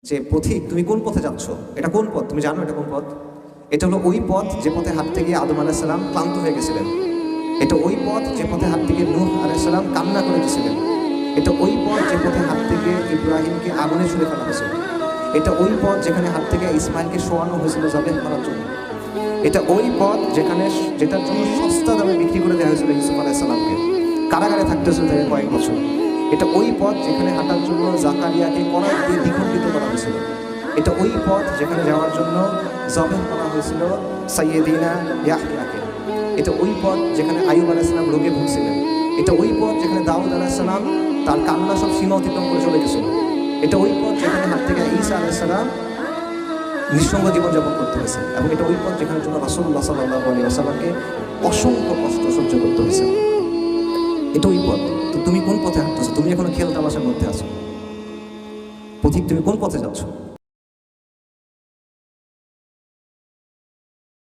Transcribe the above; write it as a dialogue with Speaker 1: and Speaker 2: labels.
Speaker 1: যে পথিক তুমি কোন পথে যাচ্ছ, এটা কোন পথ, তুমি জানো এটা কোন পথ? এটা হলো ওই পথ যে পথে হাঁটতে গিয়ে আদম আলাইহিস সালাম ক্লান্ত হয়ে গেছিলেন। এটা ওই পথ যে পথে হাঁটতে গিয়ে নূহ আলাইহিস সালাম কান্না করে গেছিলেন। এটা ওই পথ যে পথে হাঁটতে গিয়ে ইব্রাহিমকে আগুনে ছুঁড়ে ফেলা হয়েছিল। এটা ওই পথ যেখানে হাঁটতে গিয়ে ইসমাইলকে শোয়ানো হয়েছিল জবেহ করার জন্য। এটা ওই পথ যেটার জন্য সস্তা দামে বিক্রি করে দেওয়া হয়েছিল ইউসুফ আলাইহিস সালামকে, কারাগারে থাকতে হয়েছিল তাকে কয়েক বছর। এটা ওই পথ যেখানে হাঁটার জন্য জাকারিয়াকে করাত দিয়ে দ্বিখণ্ডিত করা হয়েছিল। এটা ওই পথ যেখানে যাওয়ার জন্য জবেহ করা হয়েছিল সাইয়েদিনা ইয়াহইয়াকে। এটা ওই পথ যেখানে আইয়ুব আলাইহিস সালাম রোগে ভুগছিলেন। এটা ওই পথ যেখানে দাউদ আলাইহিস সালাম তার কান্না সব সীমা অতিক্রম করে চলে গেছিল। এটা ওই পথ যেখানে হাঁটতে গিয়ে ঈসা আলাইহিস সালাম নিঃসঙ্গ জীবনযাপন করতে হয়েছে। এবং এটা ওই পথ যেখানে জন্য রাসূলুল্লাহ সাল্লাল্লাহু আলাইহি ওয়াসাল্লামকে অসংখ্য কষ্ট সহ্য করতে হয়েছে। এটা ওই পথ। তো তুমি কোন পথে হাঁটতেছো? তুমি এখনো খেল তামাশার মধ্যে আছো। পথিক তুমি কোন পথে যাচ্ছ?